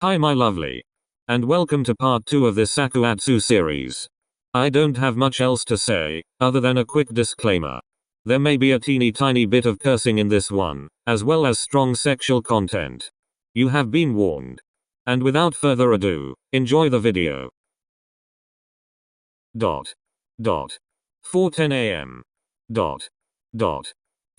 Hi my lovely. And welcome to part 2 of this SakuAtsu series. I don't have much else to say, other than a quick disclaimer. There may be a teeny tiny bit of cursing in this one, as well as strong sexual content. You have been warned. And without further ado, enjoy the video. 4:10 a.m.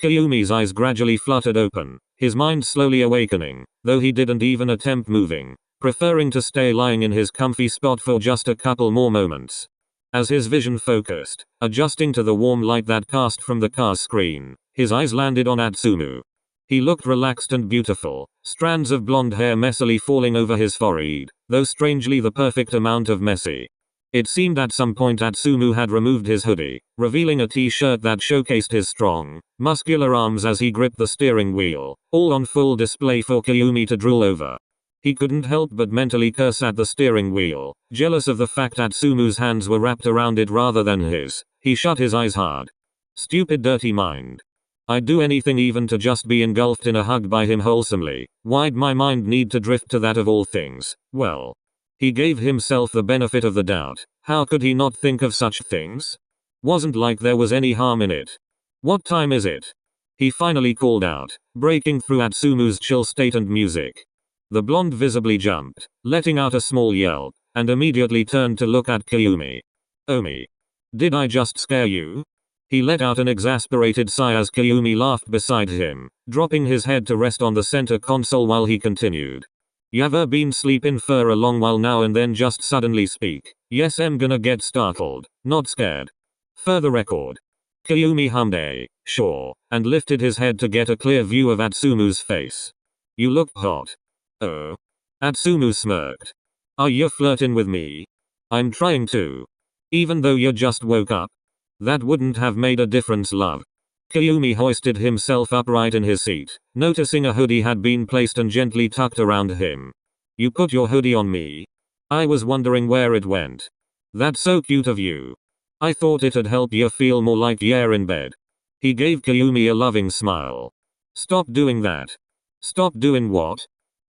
Kayumi's eyes gradually fluttered open, his mind slowly awakening, though he didn't even attempt moving, preferring to stay lying in his comfy spot for just a couple more moments. As his vision focused, adjusting to the warm light that cast from the car's screen, his eyes landed on Atsumu. He looked relaxed and beautiful, strands of blonde hair messily falling over his forehead, though strangely the perfect amount of messy. It seemed at some point Atsumu had removed his hoodie, revealing a t-shirt that showcased his strong, muscular arms as he gripped the steering wheel, all on full display for Kayumi to drool over. He couldn't help but mentally curse at the steering wheel, jealous of the fact Atsumu's hands were wrapped around it rather than his. He shut his eyes hard. Stupid dirty mind. I'd do anything even to just be engulfed in a hug by him wholesomely. Why'd my mind need to drift to that of all things? Well. He gave himself the benefit of the doubt. How could he not think of such things? Wasn't like there was any harm in it. What time is it? He finally called out, breaking through Atsumu's chill state and music. The blonde visibly jumped, letting out a small yelp, and immediately turned to look at Kayumi. Omi. Did I just scare you? He let out an exasperated sigh as Kayumi laughed beside him, dropping his head to rest on the center console while he continued. You ever been sleeping for a long while now and then just suddenly speak? Yes, I'm gonna get startled, not scared. For the record. Kayumi hummed a, sure, and lifted his head to get a clear view of Atsumu's face. You look hot. Oh. Atsumu smirked. Are you flirting with me? I'm trying to. Even though you just woke up? That wouldn't have made a difference, love. Kayumi hoisted himself upright in his seat, noticing a hoodie had been placed and gently tucked around him. You put your hoodie on me? I was wondering where it went. That's so cute of you. I thought it'd help you feel more like you're in bed. He gave Kayumi a loving smile. Stop doing that. Stop doing what?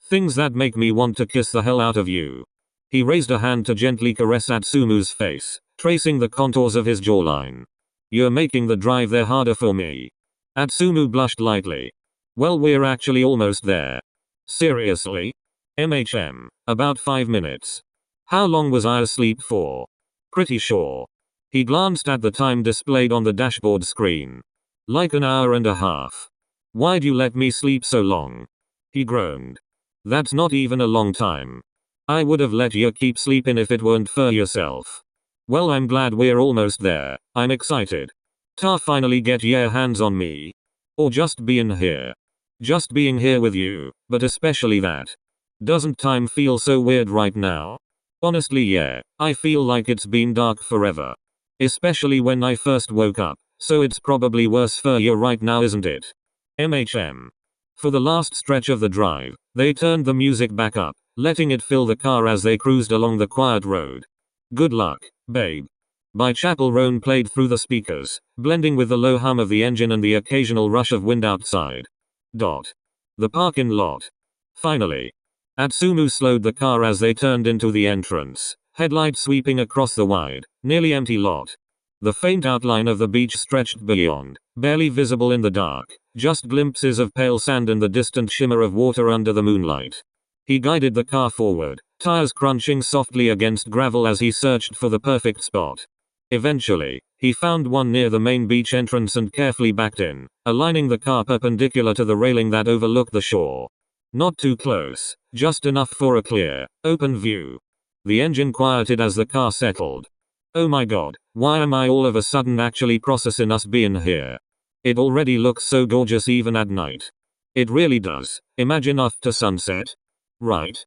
Things that make me want to kiss the hell out of you. He raised a hand to gently caress Atsumu's face, tracing the contours of his jawline. You're making the drive there harder for me. Atsumu blushed lightly. Well, we're actually almost there. Seriously? About 5 minutes. How long was I asleep for? Pretty sure. He glanced at the time displayed on the dashboard screen. Like an hour and a half. Why'd you let me sleep so long? He groaned. That's not even a long time. I would have let you keep sleeping if it weren't for yourself. Well, I'm glad we're almost there. I'm excited. Ta finally get your hands on me. Or just being here. Just being here with you, but especially that. Doesn't time feel so weird right now? Honestly, yeah, I feel like it's been dark forever. Especially when I first woke up, so it's probably worse for you right now, isn't it? For the last stretch of the drive, they turned the music back up, letting it fill the car as they cruised along the quiet road. Good luck, babe. By Chapel Roan played through the speakers, blending with the low hum of the engine and the occasional rush of wind outside. The parking lot. Finally. Atsumu slowed the car as they turned into the entrance, headlights sweeping across the wide, nearly empty lot. The faint outline of the beach stretched beyond, barely visible in the dark, just glimpses of pale sand and the distant shimmer of water under the moonlight. He guided the car forward, tires crunching softly against gravel as he searched for the perfect spot. Eventually, he found one near the main beach entrance and carefully backed in, aligning the car perpendicular to the railing that overlooked the shore. Not too close, just enough for a clear, open view. The engine quieted as the car settled. Oh my god, why am I all of a sudden actually processing us being here? It already looks so gorgeous even at night. It really does. Imagine after sunset. Right.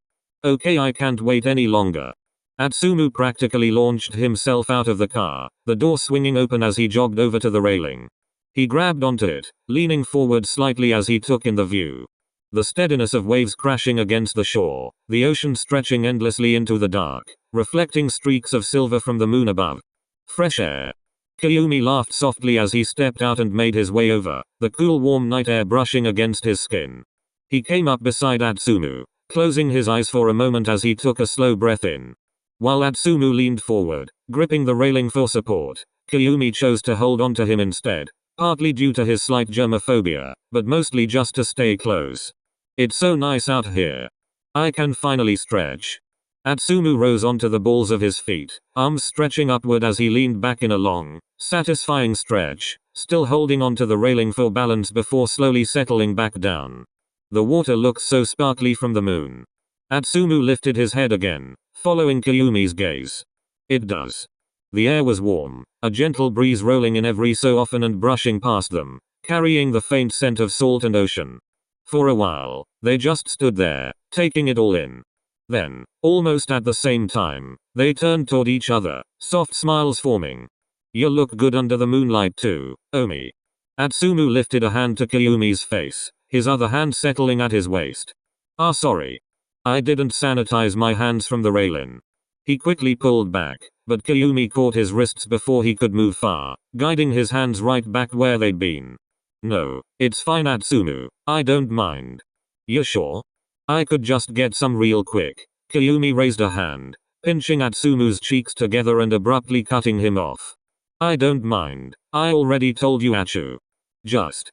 Okay, I can't wait any longer. Atsumu practically launched himself out of the car, the door swinging open as he jogged over to the railing. He grabbed onto it, leaning forward slightly as he took in the view. The steadiness of waves crashing against the shore, the ocean stretching endlessly into the dark, reflecting streaks of silver from the moon above. Fresh air. Kayumi laughed softly as he stepped out and made his way over, the cool warm night air brushing against his skin. He came up beside Atsumu, closing his eyes for a moment as he took a slow breath in. While Atsumu leaned forward, gripping the railing for support, Kyumi chose to hold onto him instead, partly due to his slight germophobia, but mostly just to stay close. It's so nice out here. I can finally stretch. Atsumu rose onto the balls of his feet, arms stretching upward as he leaned back in a long, satisfying stretch, still holding onto the railing for balance before slowly settling back down. The water looks so sparkly from the moon. Atsumu lifted his head again, following Kyumi's gaze. It does. The air was warm, a gentle breeze rolling in every so often and brushing past them, carrying the faint scent of salt and ocean. For a while, they just stood there, taking it all in. Then, almost at the same time, they turned toward each other, soft smiles forming. You look good under the moonlight too, Omi. Atsumu lifted a hand to Kyumi's face, his other hand settling at his waist. Ah, sorry. I didn't sanitize my hands from the railing. He quickly pulled back, but Kyumi caught his wrists before he could move far, guiding his hands right back where they'd been. No, it's fine Atsumu, I don't mind. You sure? I could just get some real quick. Kyumi raised a hand, pinching Atsumu's cheeks together and abruptly cutting him off. I don't mind, I already told you Atsu. Just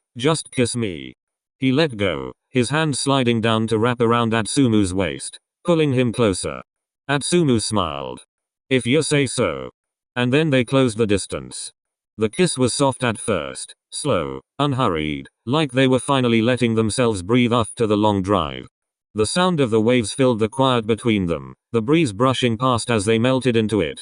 kiss me. He let go, his hand sliding down to wrap around Atsumu's waist, pulling him closer. Atsumu smiled. If you say so. And then they closed the distance. The kiss was soft at first, slow, unhurried, like they were finally letting themselves breathe after the long drive. The sound of the waves filled the quiet between them, the breeze brushing past as they melted into it.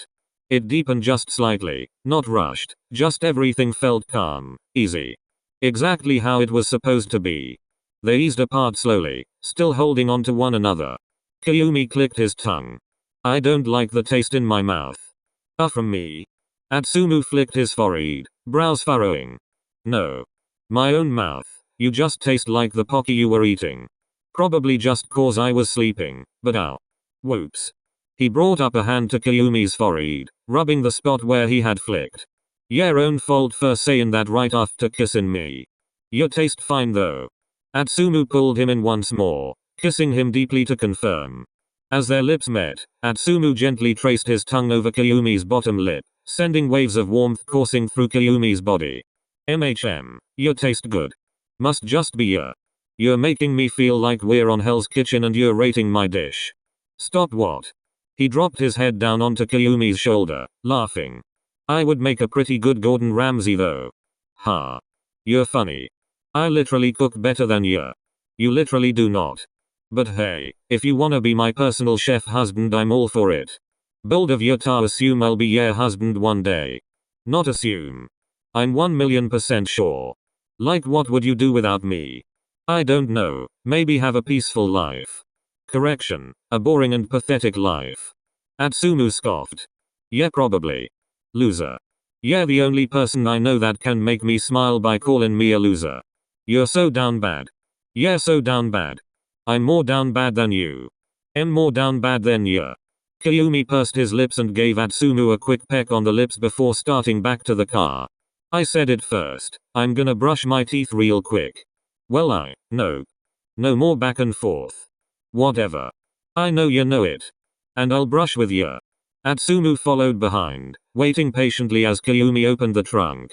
It deepened just slightly, not rushed, just everything felt calm, easy. Exactly how it was supposed to be. They eased apart slowly, still holding on to one another. Kyumi clicked his tongue. I don't like the taste in my mouth. From me? Atsumu flicked his forehead, brows furrowing. No. My own mouth. You just taste like the pocky you were eating. Probably just cause I was sleeping, but ow. Whoops. He brought up a hand to Kyumi's forehead, rubbing the spot where he had flicked. Your own fault for saying that right after kissin' me. You taste fine though. Atsumu pulled him in once more, kissing him deeply to confirm. As their lips met, Atsumu gently traced his tongue over Kyumi's bottom lip, sending waves of warmth coursing through Kyumi's body. You taste good. Must just be you. You're making me feel like we're on Hell's Kitchen and you're rating my dish. Stop what? He dropped his head down onto Kyumi's shoulder, laughing. I would make a pretty good Gordon Ramsay though. Ha. You're funny. I literally cook better than you. You literally do not. But hey, if you wanna be my personal chef husband I'm all for it. Bold of you to assume I'll be your husband one day. Not assume. I'm 1,000,000% sure. Like what would you do without me? I don't know, maybe have a peaceful life. Correction, a boring and pathetic life. Atsumu scoffed. Yeah probably. Loser. You're the only person I know that can make me smile by calling me a loser. You're so down bad. You're so down bad. I'm more down bad than you. I'm more down bad than you. Kyumi pursed his lips and gave Atsumu a quick peck on the lips before starting back to the car. I said it first, I'm gonna brush my teeth real quick. Well no. No more back and forth. Whatever. I know you know it. And I'll brush with you. Atsumu followed behind, waiting patiently as Kyumi opened the trunk.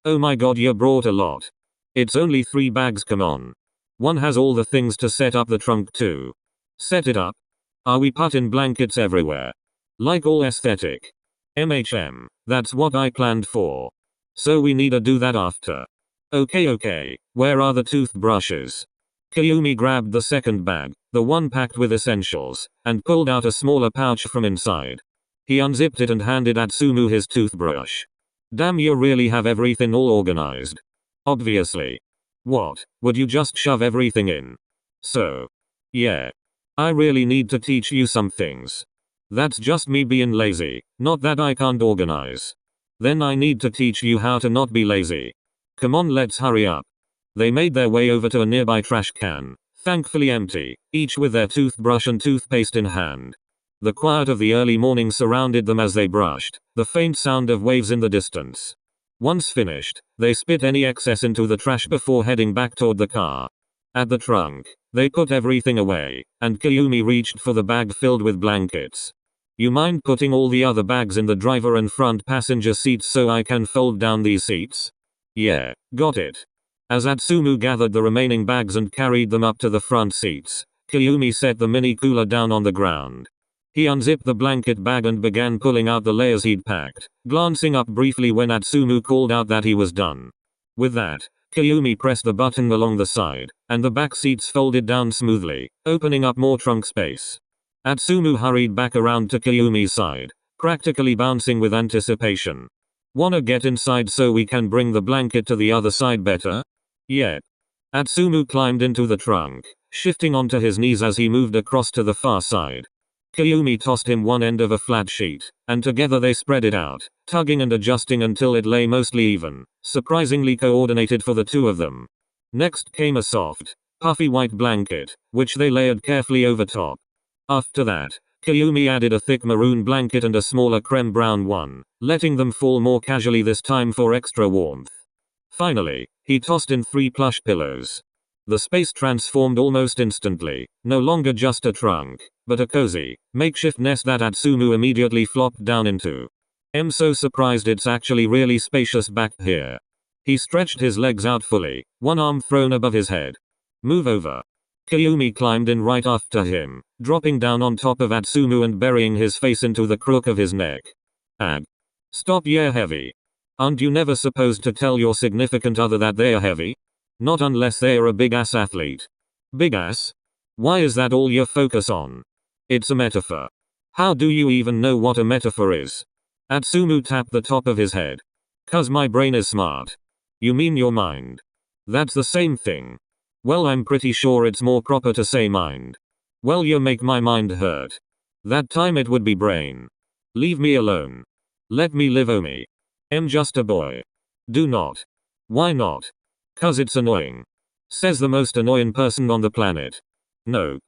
Oh my god you brought a lot. It's only 3 bags come on. One has all the things to set up the trunk too. Set it up? Are we putting blankets everywhere? Like all aesthetic. That's what I planned for. So we need to do that after. Okay, where are the toothbrushes? Kyumi grabbed the second bag, the one packed with essentials, and pulled out a smaller pouch from inside. He unzipped it and handed Atsumu his toothbrush. Damn you really have everything all organized. Obviously. What, would you just shove everything in? So. Yeah. I really need to teach you some things. That's just me being lazy, not that I can't organize. Then I need to teach you how to not be lazy. Come on let's hurry up. They made their way over to a nearby trash can, thankfully empty, each with their toothbrush and toothpaste in hand. The quiet of the early morning surrounded them as they brushed, the faint sound of waves in the distance. Once finished, they spit any excess into the trash before heading back toward the car. At the trunk, they put everything away, and Kayumi reached for the bag filled with blankets. You mind putting all the other bags in the driver and front passenger seats so I can fold down these seats? Yeah, got it. As Atsumu gathered the remaining bags and carried them up to the front seats, Kayumi set the mini cooler down on the ground. He unzipped the blanket bag and began pulling out the layers he'd packed, glancing up briefly when Atsumu called out that he was done. With that, Kayumi pressed the button along the side, and the back seats folded down smoothly, opening up more trunk space. Atsumu hurried back around to Kayumi's side, practically bouncing with anticipation. Wanna get inside so we can bring the blanket to the other side better? Yep. Atsumu climbed into the trunk, shifting onto his knees as he moved across to the far side. Kayumi tossed him one end of a flat sheet, and together they spread it out, tugging and adjusting until it lay mostly even, surprisingly coordinated for the two of them. Next came a soft, puffy white blanket, which they layered carefully over top. After that, Kayumi added a thick maroon blanket and a smaller creme brown one, letting them fall more casually this time for extra warmth. Finally, he tossed in 3 plush pillows. The space transformed almost instantly, no longer just a trunk, but a cozy, makeshift nest that Atsumu immediately flopped down into. I'm so surprised it's actually really spacious back here. He stretched his legs out fully, one arm thrown above his head. Move over. Kayumi climbed in right after him, dropping down on top of Atsumu and burying his face into the crook of his neck. Stop, you're heavy. Aren't you never supposed to tell your significant other that they're heavy? Not unless they're a big ass athlete. Big ass? Why is that all you focus on? It's a metaphor. How do you even know what a metaphor is? Atsumu tapped the top of his head. 'Cause my brain is smart. You mean your mind? That's the same thing. Well, I'm pretty sure it's more proper to say mind. Well, you make my mind hurt. That time it would be brain. Leave me alone. Let me live, Omi. I'm just a boy. Do not. Why not? 'Cause it's annoying. Says the most annoying person on the planet. No.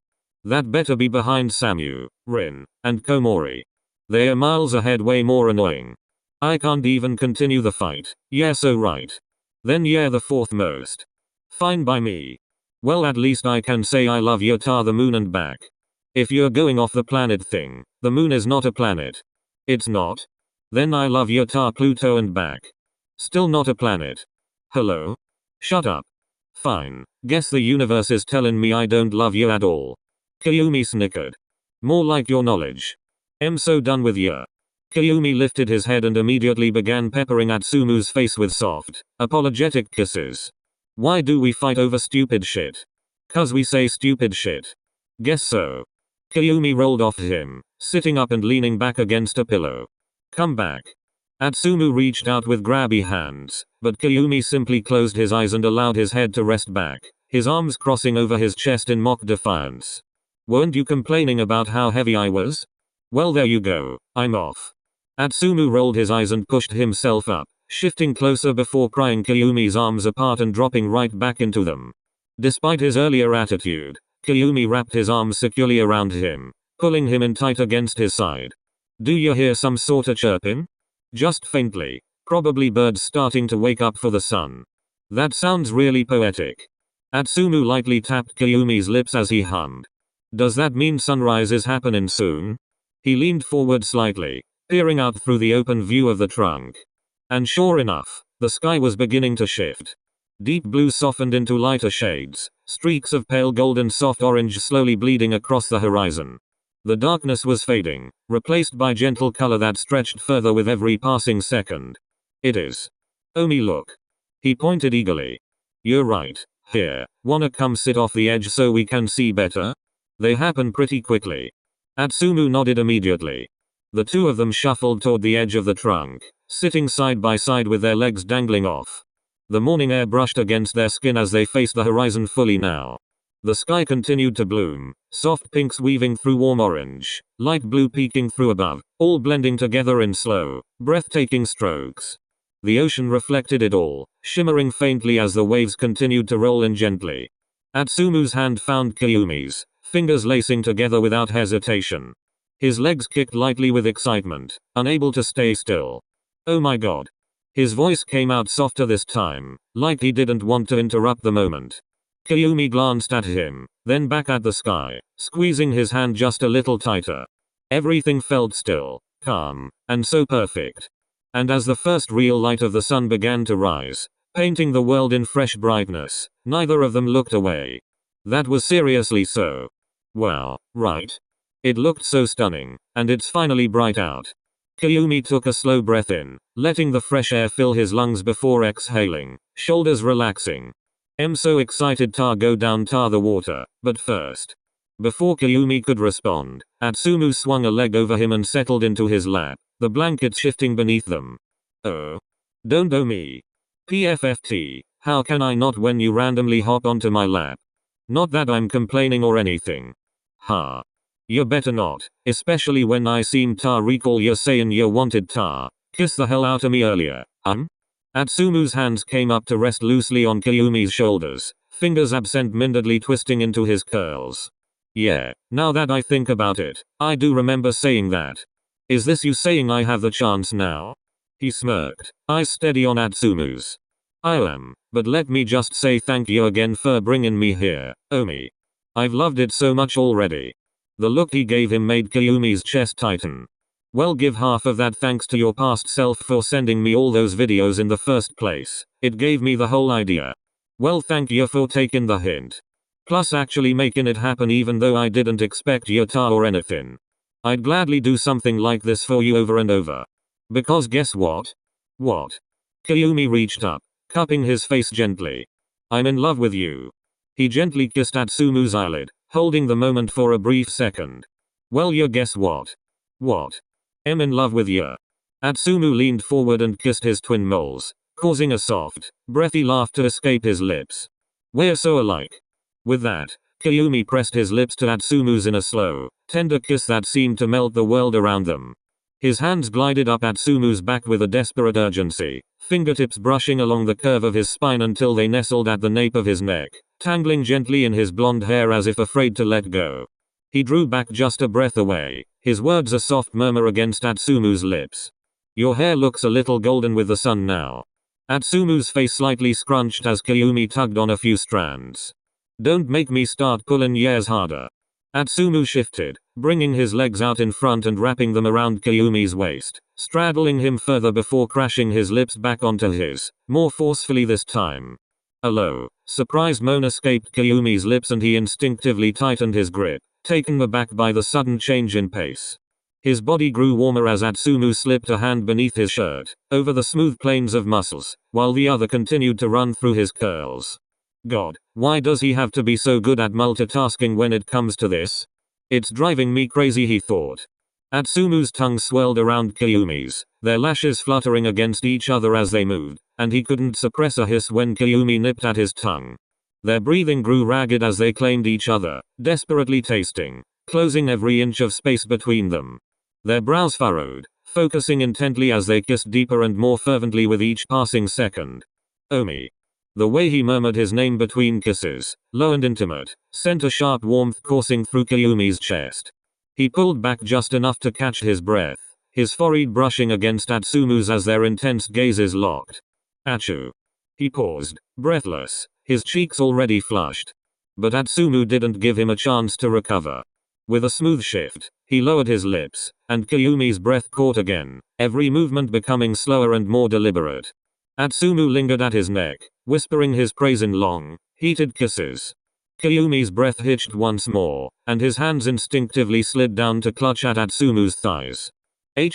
That better be behind Samu, Rin, and Komori. They're miles ahead, way more annoying. I can't even continue the fight. Yeah, so right. Then yeah, the fourth most. Fine by me. Well, at least I can say I love Yota the moon and back. If you're going off the planet thing, the moon is not a planet. It's not? Then I love Yota Pluto and back. Still not a planet. Hello? Shut up. Fine. Guess the universe is telling me I don't love you at all. Kayumi snickered. More like your knowledge. I'm so done with you. Kayumi lifted his head and immediately began peppering Atsumu's face with soft, apologetic kisses. Why do we fight over stupid shit? 'Cause we say stupid shit. Guess so. Kayumi rolled off him, sitting up and leaning back against a pillow. Come back. Atsumu reached out with grabby hands, but Kayumi simply closed his eyes and allowed his head to rest back, his arms crossing over his chest in mock defiance. Weren't you complaining about how heavy I was? Well, there you go, I'm off. Atsumu rolled his eyes and pushed himself up, shifting closer before prying Kayumi's arms apart and dropping right back into them. Despite his earlier attitude, Kayumi wrapped his arms securely around him, pulling him in tight against his side. Do you hear some sorta chirping? Just faintly, probably birds starting to wake up for the sun. That sounds really poetic. Atsumu lightly tapped Kayumi's lips as he hummed. Does that mean sunrise is happening soon? He leaned forward slightly, peering out through the open view of the trunk. And sure enough, the sky was beginning to shift. Deep blue softened into lighter shades, streaks of pale gold and soft orange slowly bleeding across the horizon. The darkness was fading, replaced by gentle color that stretched further with every passing second. It is. Omi, look. He pointed eagerly. You're right. Here, wanna come sit off the edge so we can see better? They happen pretty quickly. Atsumu nodded immediately. The two of them shuffled toward the edge of the trunk, sitting side by side with their legs dangling off. The morning air brushed against their skin as they faced the horizon fully now. The sky continued to bloom, soft pinks weaving through warm orange, light blue peeking through above, all blending together in slow, breathtaking strokes. The ocean reflected it all, shimmering faintly as the waves continued to roll in gently. Atsumu's hand found Kayumi's, fingers lacing together without hesitation. His legs kicked lightly with excitement, unable to stay still. Oh my god. His voice came out softer this time, like he didn't want to interrupt the moment. Kayumi glanced at him, then back at the sky, squeezing his hand just a little tighter. Everything felt still, calm, and so perfect. And as the first real light of the sun began to rise, painting the world in fresh brightness, neither of them looked away. That was seriously so. Wow, right? It looked so stunning, and it's finally bright out. Kayumi took a slow breath in, letting the fresh air fill his lungs before exhaling, shoulders relaxing. I'm so excited to go down to the water, but first. Before Kayumi could respond, Atsumu swung a leg over him and settled into his lap, the blankets shifting beneath them. Oh. Don't do me. PFFT, how can I not when you randomly hop onto my lap? Not that I'm complaining or anything. Ha. You better not, especially when I seem to recall you saying you wanted to kiss the hell out of me earlier. Atsumu's hands came up to rest loosely on Kayumi's shoulders, fingers absent-mindedly twisting into his curls. Yeah, now that I think about it, I do remember saying that. Is this you saying I have the chance now? He smirked, eyes steady on Atsumu's. I am, but let me just say thank you again for bringing me here, Omi. I've loved it so much already. The look he gave him made Kayumi's chest tighten. Well, give half of that thanks to your past self for sending me all those videos in the first place. It gave me the whole idea. Well, thank you for taking the hint. Plus actually making it happen even though I didn't expect you to or anything. I'd gladly do something like this for you over and over. Because guess what? What? Kayumi reached up, cupping his face gently. I'm in love with you. He gently kissed Atsumu's eyelid, holding the moment for a brief second. Well, you guess what? What? I'm in love with you. Atsumu leaned forward and kissed his twin moles, causing a soft, breathy laugh to escape his lips. We're so alike. With that, Kayumi pressed his lips to Atsumu's in a slow, tender kiss that seemed to melt the world around them. His hands glided up Atsumu's back with a desperate urgency, fingertips brushing along the curve of his spine until they nestled at the nape of his neck, tangling gently in his blonde hair as if afraid to let go. He drew back just a breath away, his words a soft murmur against Atsumu's lips. Your hair looks a little golden with the sun now. Atsumu's face slightly scrunched as Kayumi tugged on a few strands. Don't make me start pulling years harder. Atsumu shifted, bringing his legs out in front and wrapping them around Kayumi's waist, straddling him further before crashing his lips back onto his, more forcefully this time. A low, surprised moan escaped Kayumi's lips and he instinctively tightened his grip, taken aback by the sudden change in pace. His body grew warmer as Atsumu slipped a hand beneath his shirt, over the smooth planes of muscles, while the other continued to run through his curls. God, why does he have to be so good at multitasking when it comes to this? It's driving me crazy, he thought. Atsumu's tongue swirled around Kayumi's, their lashes fluttering against each other as they moved, and he couldn't suppress a hiss when Kayumi nipped at his tongue. Their breathing grew ragged as they claimed each other, desperately tasting, closing every inch of space between them. Their brows furrowed, focusing intently as they kissed deeper and more fervently with each passing second. Omi. The way he murmured his name between kisses, low and intimate, sent a sharp warmth coursing through Kayumi's chest. He pulled back just enough to catch his breath, his forehead brushing against Atsumu's as their intense gazes locked. Achu. He paused, breathless, his cheeks already flushed. But Atsumu didn't give him a chance to recover. With a smooth shift, he lowered his lips, and Kayumi's breath caught again, every movement becoming slower and more deliberate. Atsumu lingered at his neck, whispering his praise in long, heated kisses. Kayumi's breath hitched once more, and his hands instinctively slid down to clutch at Atsumu's thighs. Hey,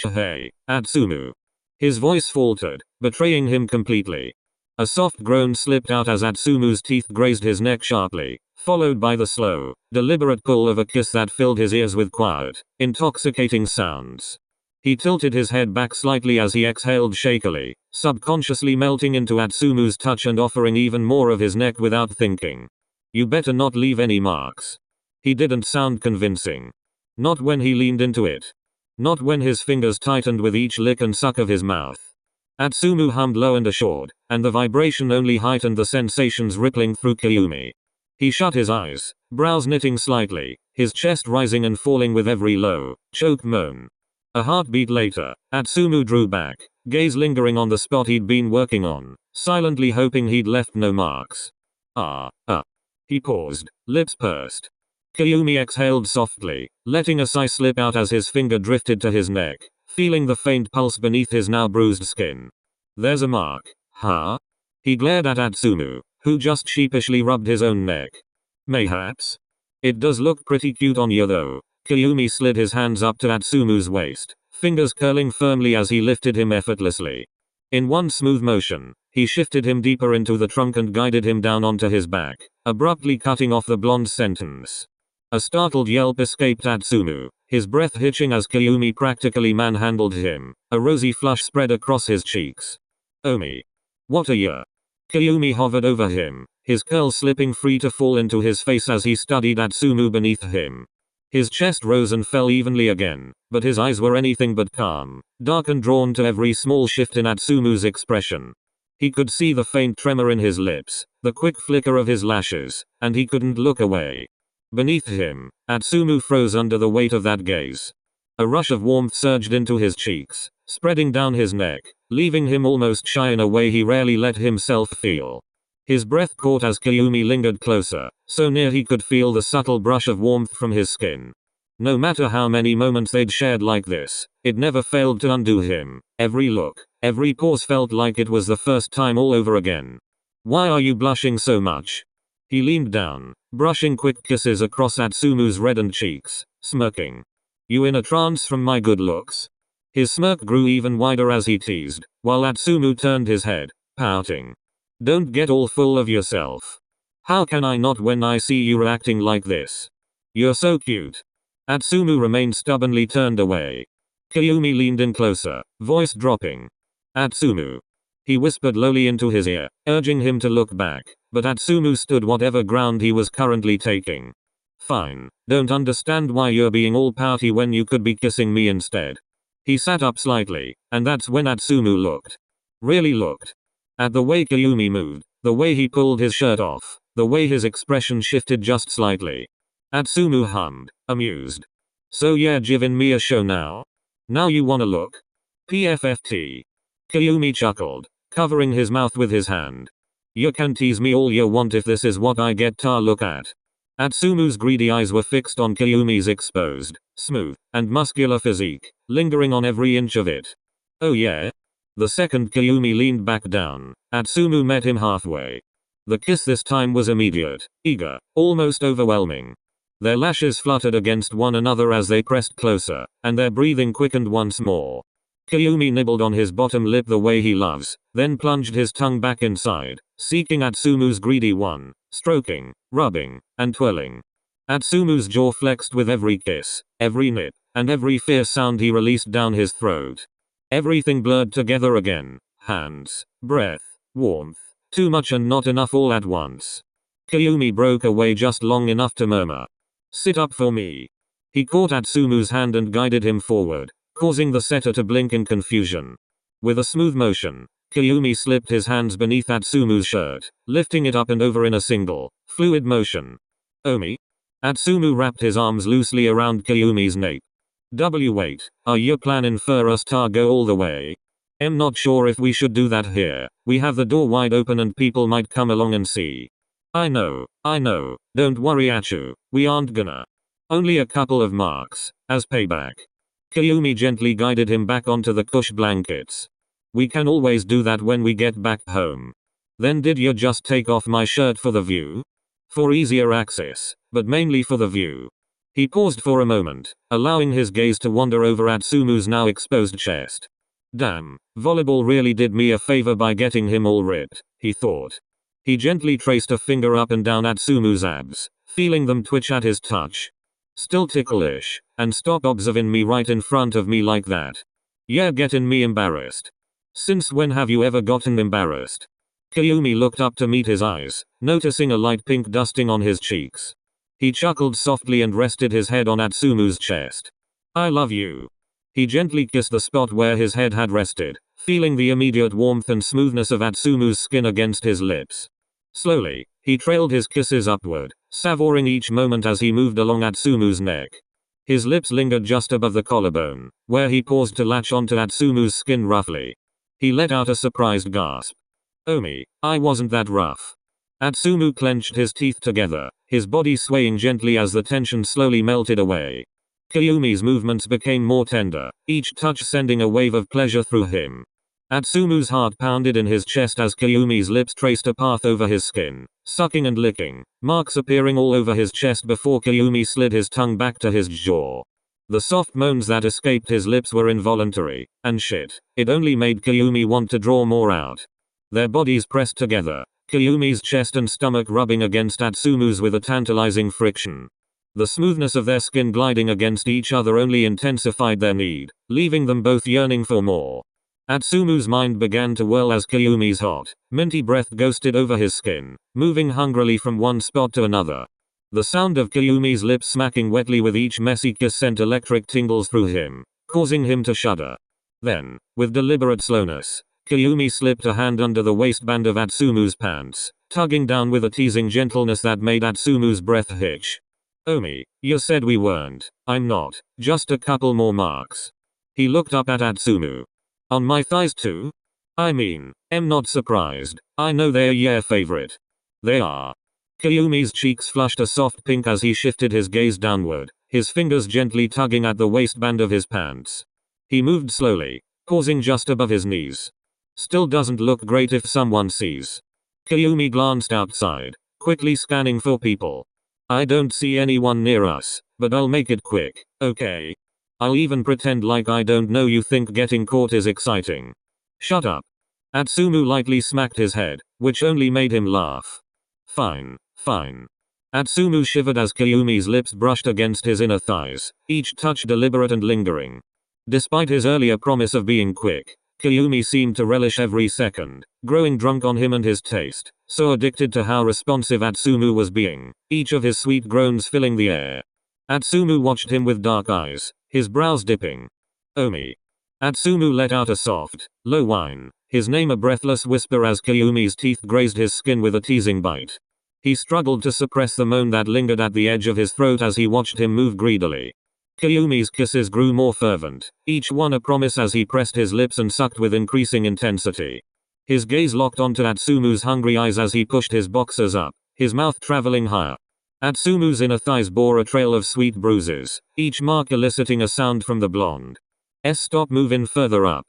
Atsumu. His voice faltered, betraying him completely. A soft groan slipped out as Atsumu's teeth grazed his neck sharply, followed by the slow, deliberate pull of a kiss that filled his ears with quiet, intoxicating sounds. He tilted his head back slightly as he exhaled shakily, subconsciously melting into Atsumu's touch and offering even more of his neck without thinking. You better not leave any marks. He didn't sound convincing. Not when he leaned into it. Not when his fingers tightened with each lick and suck of his mouth. Atsumu hummed low and assured, and the vibration only heightened the sensations rippling through Kayumi. He shut his eyes, brows knitting slightly, his chest rising and falling with every low, choked moan. A heartbeat later, Atsumu drew back, gaze lingering on the spot he'd been working on, silently hoping he'd left no marks. He paused, lips pursed. Kyumi exhaled softly, letting a sigh slip out as his finger drifted to his neck, feeling the faint pulse beneath his now bruised skin. There's a mark, huh? He glared at Atsumu, who just sheepishly rubbed his own neck. Mayhaps? It does look pretty cute on you though. Kyumi slid his hands up to Atsumu's waist, fingers curling firmly as he lifted him effortlessly. In one smooth motion, he shifted him deeper into the trunk and guided him down onto his back, abruptly cutting off the blonde's sentence. A startled yelp escaped Atsumu, his breath hitching as Kyumi practically manhandled him, a rosy flush spread across his cheeks. Omi. What are you? Kyumi hovered over him, his curls slipping free to fall into his face as he studied Atsumu beneath him. His chest rose and fell evenly again, but his eyes were anything but calm, dark and drawn to every small shift in Atsumu's expression. He could see the faint tremor in his lips, the quick flicker of his lashes, and he couldn't look away. Beneath him, Atsumu froze under the weight of that gaze. A rush of warmth surged into his cheeks, spreading down his neck, leaving him almost shy in a way he rarely let himself feel. His breath caught as Kyumi lingered closer, so near he could feel the subtle brush of warmth from his skin. No matter how many moments they'd shared like this, it never failed to undo him. Every look, every pause felt like it was the first time all over again. Why are you blushing so much? He leaned down, brushing quick kisses across Atsumu's reddened cheeks, smirking. You in a trance from my good looks? His smirk grew even wider as he teased, while Atsumu turned his head, pouting. Don't get all full of yourself. How can I not when I see you acting like this? You're so cute. Atsumu remained stubbornly turned away. Kyumi leaned in closer, voice dropping. Atsumu. He whispered lowly into his ear, urging him to look back, but Atsumu stood whatever ground he was currently taking. Fine, don't understand why you're being all pouty when you could be kissing me instead. He sat up slightly, and that's when Atsumu looked. Really looked. At the way Kyumi moved, the way he pulled his shirt off, the way his expression shifted just slightly. Atsumu hummed, amused. So yeah, giving me a show now? Now you wanna look? PFFT. Kyumi chuckled, covering his mouth with his hand. You can tease me all you want if this is what I get to look at. Atsumu's greedy eyes were fixed on Kyumi's exposed, smooth, and muscular physique, lingering on every inch of it. Oh yeah? The second Kyumi leaned back down, Atsumu met him halfway. The kiss this time was immediate, eager, almost overwhelming. Their lashes fluttered against one another as they pressed closer, and their breathing quickened once more. Kyumi nibbled on his bottom lip the way he loves, then plunged his tongue back inside, seeking Atsumu's greedy one, stroking, rubbing, and twirling. Atsumu's jaw flexed with every kiss, every nip, and every fierce sound he released down his throat. Everything blurred together again, hands, breath, warmth, too much and not enough all at once. Kyumi broke away just long enough to murmur. Sit up for me. He caught Atsumu's hand and guided him forward, causing the setter to blink in confusion. With a smooth motion, Kyumi slipped his hands beneath Atsumu's shirt, lifting it up and over in a single, fluid motion. Omi? Atsumu wrapped his arms loosely around Kyumi's nape. Wait, are you planning for us to go all the way? I'm not sure if we should do that here. We have the door wide open and people might come along and see. I know, don't worry Atsu, we aren't gonna. Only a couple of marks, as payback. Kyumi gently guided him back onto the cush blankets. We can always do that when we get back home. Then did you just take off my shirt for the view? For easier access, but mainly for the view. He paused for a moment, allowing his gaze to wander over Atsumu's now exposed chest. Damn, volleyball really did me a favor by getting him all ripped, he thought. He gently traced a finger up and down Atsumu's abs, feeling them twitch at his touch. Still ticklish, and stop observing me right in front of me like that. Yeah, getting me embarrassed. Since when have you ever gotten embarrassed? Kyumi looked up to meet his eyes, noticing a light pink dusting on his cheeks. He chuckled softly and rested his head on Atsumu's chest. I love you. He gently kissed the spot where his head had rested, feeling the immediate warmth and smoothness of Atsumu's skin against his lips. Slowly, he trailed his kisses upward, savoring each moment as he moved along Atsumu's neck. His lips lingered just above the collarbone, where he paused to latch onto Atsumu's skin roughly. He let out a surprised gasp. Omi, I wasn't that rough. Atsumu clenched his teeth together, his body swaying gently as the tension slowly melted away. Kayumi's movements became more tender, each touch sending a wave of pleasure through him. Atsumu's heart pounded in his chest as Kayumi's lips traced a path over his skin, sucking and licking, marks appearing all over his chest before Kayumi slid his tongue back to his jaw. The soft moans that escaped his lips were involuntary, and shit, it only made Kayumi want to draw more out. Their bodies pressed together, Kayumi's chest and stomach rubbing against Atsumu's with a tantalizing friction. The smoothness of their skin gliding against each other only intensified their need, leaving them both yearning for more. Atsumu's mind began to whirl as Kayumi's hot, minty breath ghosted over his skin, moving hungrily from one spot to another. The sound of Kayumi's lips smacking wetly with each messy kiss sent electric tingles through him, causing him to shudder. Then, with deliberate slowness, Kayumi slipped a hand under the waistband of Atsumu's pants, tugging down with a teasing gentleness that made Atsumu's breath hitch. "Omi, you said we weren't." "I'm not, just a couple more marks." He looked up at Atsumu. "On my thighs too?" I'm not surprised, I know they're your favorite." "They are." Kayumi's cheeks flushed a soft pink as he shifted his gaze downward, his fingers gently tugging at the waistband of his pants. He moved slowly, pausing just above his knees. "Still doesn't look great if someone sees." Kayumi glanced outside, quickly scanning for people. "I don't see anyone near us, but I'll make it quick, okay? I'll even pretend like I don't know you think getting caught is exciting." "Shut up." Atsumu lightly smacked his head, which only made him laugh. Fine. Atsumu shivered as Kayumi's lips brushed against his inner thighs, each touch deliberate and lingering. Despite his earlier promise of being quick, Kayumi seemed to relish every second, growing drunk on him and his taste, so addicted to how responsive Atsumu was being, each of his sweet groans filling the air. Atsumu watched him with dark eyes, his brows dipping. "Omi." Atsumu let out a soft, low whine, his name a breathless whisper as Kayumi's teeth grazed his skin with a teasing bite. He struggled to suppress the moan that lingered at the edge of his throat as he watched him move greedily. Kayumi's kisses grew more fervent, each one a promise as he pressed his lips and sucked with increasing intensity. His gaze locked onto Atsumu's hungry eyes as he pushed his boxers up, his mouth traveling higher. Atsumu's inner thighs bore a trail of sweet bruises, each mark eliciting a sound from the blonde. Stop moving further up.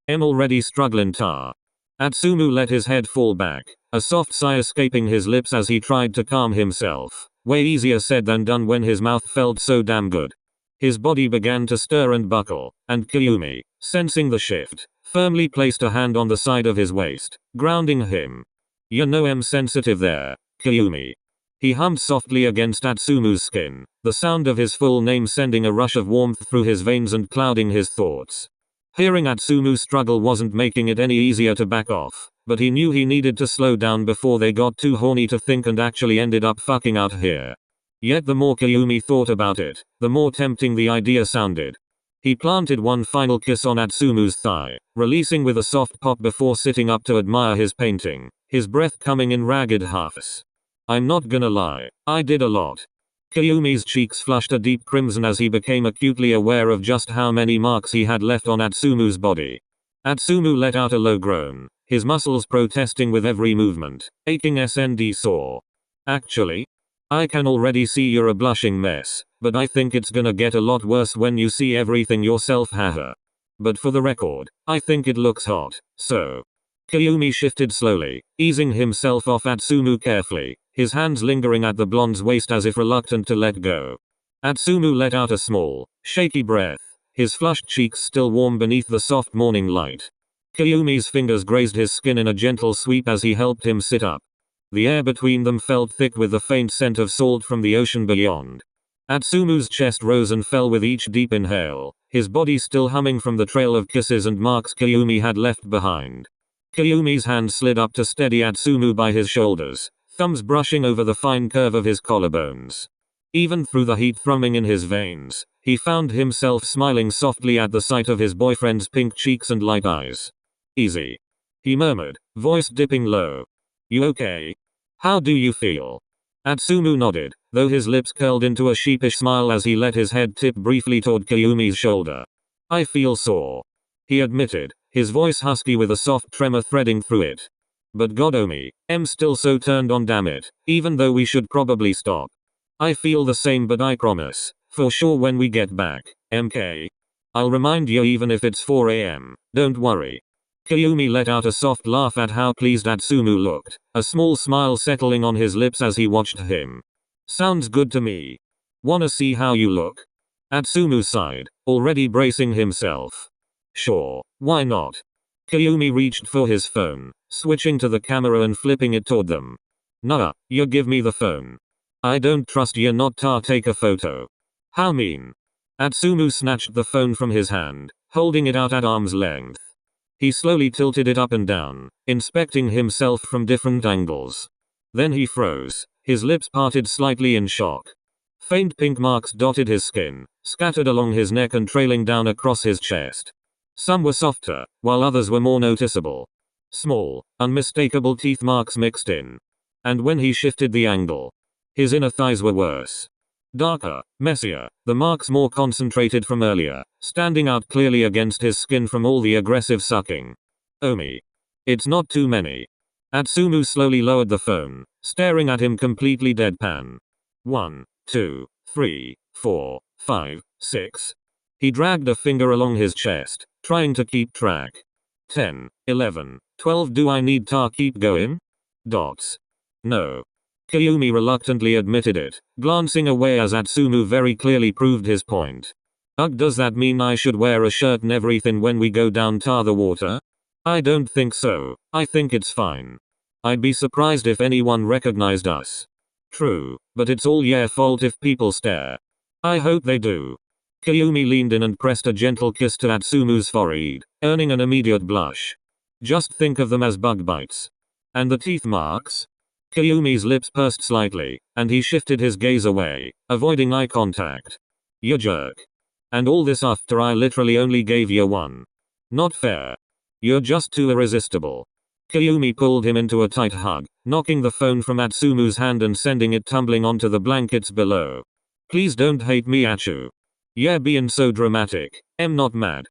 I'm already struggling tar. Atsumu let his head fall back, a soft sigh escaping his lips as he tried to calm himself. Way easier said than done when his mouth felt so damn good. His body began to stir and buckle, and Kayumi, sensing the shift, firmly placed a hand on the side of his waist, grounding him. "You know I'm sensitive there, Kayumi." He hummed softly against Atsumu's skin, the sound of his full name sending a rush of warmth through his veins and clouding his thoughts. Hearing Atsumu struggle wasn't making it any easier to back off, but he knew he needed to slow down before they got too horny to think and actually ended up fucking out here. Yet the more Kayumi thought about it, the more tempting the idea sounded. He planted one final kiss on Atsumu's thigh, releasing with a soft pop before sitting up to admire his painting, his breath coming in ragged huffs. "I'm not gonna lie, I did a lot." Kayumi's cheeks flushed a deep crimson as he became acutely aware of just how many marks he had left on Atsumu's body. Atsumu let out a low groan, his muscles protesting with every movement, aching and sore. "Actually, I can already see you're a blushing mess, but I think it's gonna get a lot worse when you see everything yourself, haha. But for the record, I think it looks hot, so." Kayumi shifted slowly, easing himself off Atsumu carefully, his hands lingering at the blonde's waist as if reluctant to let go. Atsumu let out a small, shaky breath, his flushed cheeks still warm beneath the soft morning light. Kayumi's fingers grazed his skin in a gentle sweep as he helped him sit up. The air between them felt thick with the faint scent of salt from the ocean beyond. Atsumu's chest rose and fell with each deep inhale, his body still humming from the trail of kisses and marks Kayumi had left behind. Kayumi's hand slid up to steady Atsumu by his shoulders, thumbs brushing over the fine curve of his collarbones. Even through the heat thrumming in his veins, he found himself smiling softly at the sight of his boyfriend's pink cheeks and light eyes. "Easy," he murmured, voice dipping low. "You okay? How do you feel?" Atsumu nodded, though his lips curled into a sheepish smile as he let his head tip briefly toward Kayumi's shoulder. "I feel sore," he admitted, his voice husky with a soft tremor threading through it. But god Omi, I'm still so turned on, damn it, even though we should probably stop. I feel the same, but I promise, for sure when we get back, MK. I'll remind you even if it's 4 AM, don't worry. Kyumi let out a soft laugh at how pleased Atsumu looked, a small smile settling on his lips as he watched him. Sounds good to me. Wanna see how you look? Atsumu sighed, already bracing himself. Sure, why not? Kyumi reached for his phone, switching to the camera and flipping it toward them. Nah, you give me the phone. I don't trust you not to take a photo. How mean. Atsumu snatched the phone from his hand, holding it out at arm's length. He slowly tilted it up and down, inspecting himself from different angles. Then he froze, his lips parted slightly in shock. Faint pink marks dotted his skin, scattered along his neck and trailing down across his chest. Some were softer, while others were more noticeable. Small, unmistakable teeth marks mixed in. And when he shifted the angle, his inner thighs were worse. Darker, messier, the marks more concentrated from earlier, standing out clearly against his skin from all the aggressive sucking. Omi. It's not too many. Atsumu slowly lowered the phone, staring at him completely deadpan. 1, 2, 3, 4, 5, 6. He dragged a finger along his chest, trying to keep track. 10, 11, 12. Do I need to keep going? Dots. No. Kyumi reluctantly admitted it, glancing away as Atsumu very clearly proved his point. Ugh, does that mean I should wear a shirt and everything when we go down to the water? I don't think so, I think it's fine. I'd be surprised if anyone recognized us. True, but it's all your fault if people stare. I hope they do. Kyumi leaned in and pressed a gentle kiss to Atsumu's forehead, earning an immediate blush. Just think of them as bug bites. And the teeth marks? Kyumi's lips pursed slightly, and he shifted his gaze away, avoiding eye contact. You jerk. And all this after I literally only gave you one. Not fair. You're just too irresistible. Kyumi pulled him into a tight hug, knocking the phone from Atsumu's hand and sending it tumbling onto the blankets below. Please don't hate me, Achu. Yeah, being so dramatic. I'm not mad.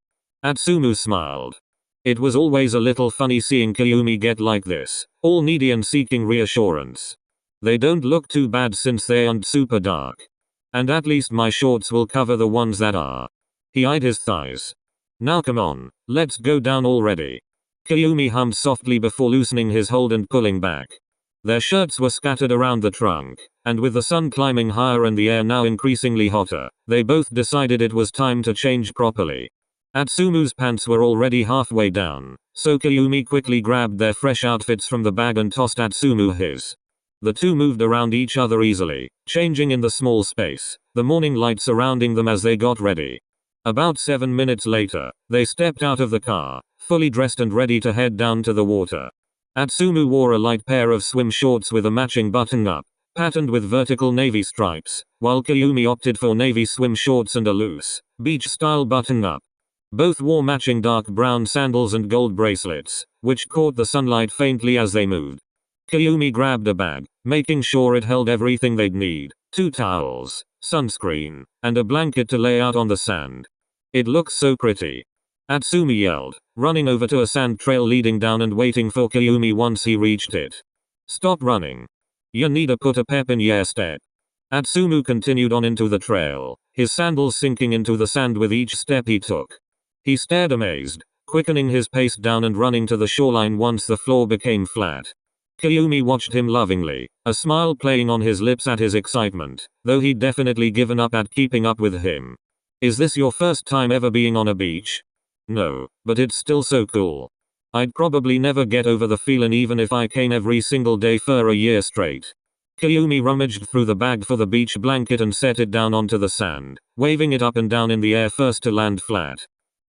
Atsumu smiled. It was always a little funny seeing Kyumi get like this, all needy and seeking reassurance. They don't look too bad since they aren't super dark. And at least my shorts will cover the ones that are. He eyed his thighs. Now come on, let's go down already. Kyumi hummed softly before loosening his hold and pulling back. Their shirts were scattered around the trunk, and with the sun climbing higher and the air now increasingly hotter, they both decided it was time to change properly. Atsumu's pants were already halfway down, so Kyumi quickly grabbed their fresh outfits from the bag and tossed Atsumu his. The two moved around each other easily, changing in the small space, the morning light surrounding them as they got ready. About 7 minutes later, they stepped out of the car, fully dressed and ready to head down to the water. Atsumu wore a light pair of swim shorts with a matching button-up, patterned with vertical navy stripes, while Kyumi opted for navy swim shorts and a loose, beach-style button-up. Both wore matching dark brown sandals and gold bracelets, which caught the sunlight faintly as they moved. Kyumi grabbed a bag, making sure it held everything they'd need: 2 towels, sunscreen, and a blanket to lay out on the sand. It looks so pretty. Atsumu yelled, running over to a sand trail leading down and waiting for Kyumi once he reached it. Stop running. You need to put a pep in your step. Atsumu continued on into the trail, his sandals sinking into the sand with each step he took. He stared amazed, quickening his pace down and running to the shoreline once the floor became flat. Kyumi watched him lovingly, a smile playing on his lips at his excitement, though he'd definitely given up at keeping up with him. Is this your first time ever being on a beach? No, but it's still so cool. I'd probably never get over the feeling even if I came every single day for a year straight. Kyumi rummaged through the bag for the beach blanket and set it down onto the sand, waving it up and down in the air first to land flat.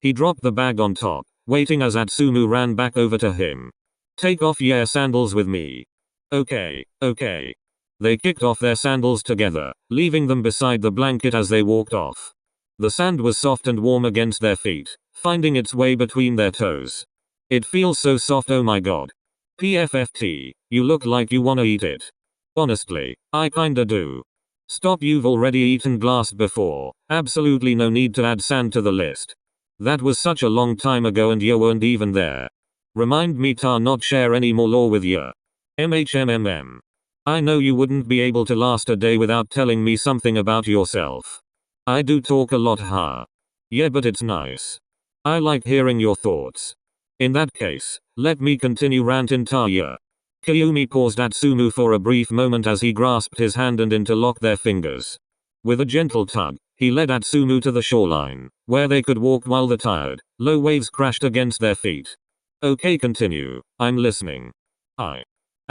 He dropped the bag on top, waiting as Atsumu ran back over to him. Take off your sandals with me. Okay. They kicked off their sandals together, leaving them beside the blanket as they walked off. The sand was soft and warm against their feet, finding its way between their toes. It feels so soft, oh my god. PFFT, you look like you wanna eat it. Honestly, I kinda do. Stop, you've already eaten glass before, absolutely no need to add sand to the list. That was such a long time ago and you weren't even there. Remind me to not share any more lore with ya. MHMMM. I know you wouldn't be able to last a day without telling me something about yourself. I do talk a lot, huh? Yeah, but it's nice. I like hearing your thoughts. In that case, let me continue ranting to ya. Kyumi paused at Sumu for a brief moment as he grasped his hand and interlocked their fingers. With a gentle tug, he led Atsumu to the shoreline, where they could walk while the tired, low waves crashed against their feet. Okay, continue, I'm listening.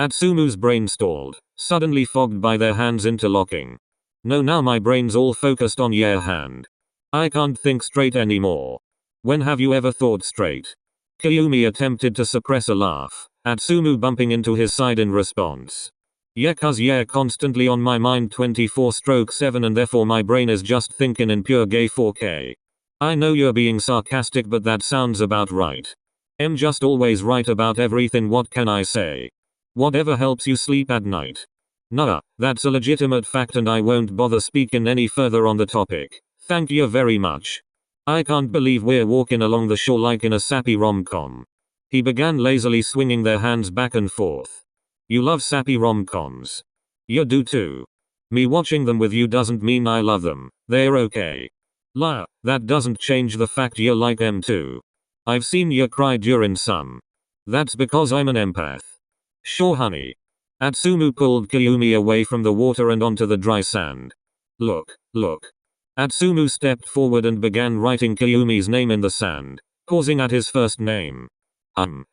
Atsumu's brain stalled, suddenly fogged by their hands interlocking. No, now my brain's all focused on your hand. I can't think straight anymore. When have you ever thought straight? Kyumi attempted to suppress a laugh, Atsumu bumping into his side in response. Yeah, cause you're constantly on my mind 24/7 and therefore my brain is just thinking in pure gay 4K. I know you're being sarcastic, but that sounds about right. I'm just always right about everything, what can I say? Whatever helps you sleep at night. Nah, that's a legitimate fact and I won't bother speaking any further on the topic. Thank you very much. I can't believe we're walking along the shore like in a sappy rom-com. He began lazily swinging their hands back and forth. You love sappy rom-coms. You do too. Me watching them with you doesn't mean I love them, they're okay. La, that doesn't change the fact you like them too. I've seen you cry during some. That's because I'm an empath. Sure, honey. Atsumu pulled Kyumi away from the water and onto the dry sand. Look. Atsumu stepped forward and began writing Kyumi's name in the sand, pausing at his first name.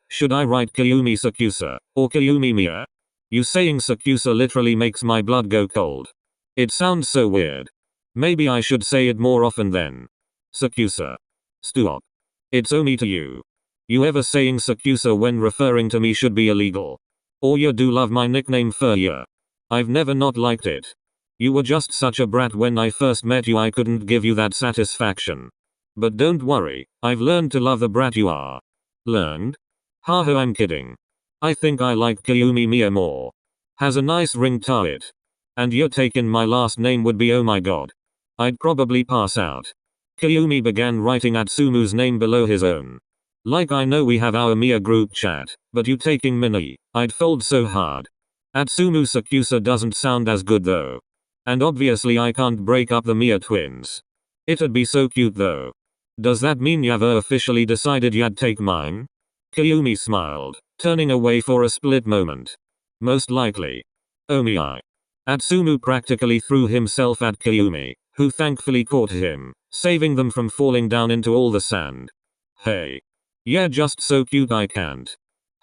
Should I write Kyumi Sakusa, or Kyumi Miya? You saying Sakusa literally makes my blood go cold. It sounds so weird. Maybe I should say it more often then. Sakusa. Stop. It's only to you. You ever saying Sakusa when referring to me should be illegal. Or you do love my nickname Furya. I've never not liked it. You were just such a brat when I first met you, I couldn't give you that satisfaction. But don't worry, I've learned to love the brat you are. Learned? Haha, I'm kidding. I think I like Kyumi Miya more. Has a nice ring to it. And you taking my last name would be, oh my god. I'd probably pass out. Kyumi began writing Atsumu's name below his own. Like, I know we have our Miya group chat, but you taking Mini, I'd fold so hard. Atsumu Sakusa doesn't sound as good though. And obviously I can't break up the Miya twins. It'd be so cute though. Does that mean you've officially decided you'd take mine? Kyumi smiled, turning away for a split moment. Most likely. Oh Miya. Atsumu practically threw himself at Kyumi, who thankfully caught him, saving them from falling down into all the sand. Hey. Yeah, just so cute I can't.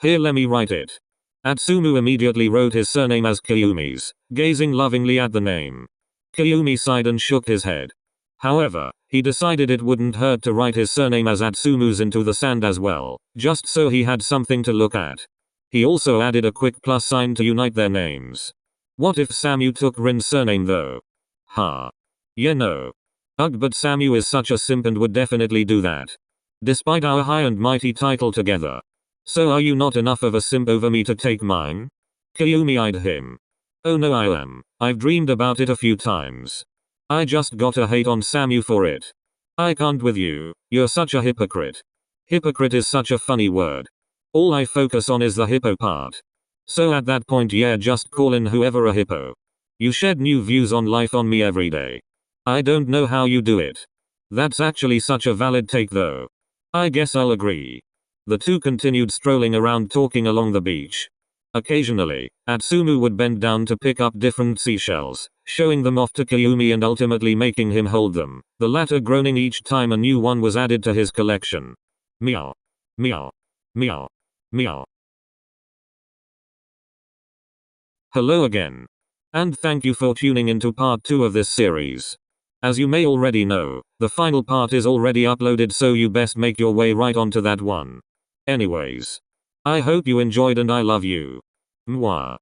Here, let me write it. Atsumu immediately wrote his surname as Kyumi's, gazing lovingly at the name. Kyumi sighed and shook his head. However, he decided it wouldn't hurt to write his surname as Atsumu's into the sand as well, just so he had something to look at. He also added a quick plus sign to unite their names. What if Samu took Rin's surname though? Yeah, no. Ugh, but Samu is such a simp and would definitely do that. Despite our high and mighty title together. So are you not enough of a simp over me to take mine? Kyumi eyed him. Oh no, I am. I've dreamed about it a few times. I just gotta hate on Samu for it. I can't with you, you're such a hypocrite. Hypocrite is such a funny word. All I focus on is the hippo part. So at that point, yeah, just call in whoever a hippo. You shed new views on life on me every day. I don't know how you do it. That's actually such a valid take though. I guess I'll agree. The two continued strolling around talking along the beach. Occasionally, Atsumu would bend down to pick up different seashells, showing them off to Kyumi and ultimately making him hold them, the latter groaning each time a new one was added to his collection. Meow. Meow. Meow. Meow. Hello again. And thank you for tuning into part 2 of this series. As you may already know, the final part is already uploaded, so you best make your way right onto that one. Anyways. I hope you enjoyed and I love you. Mwah.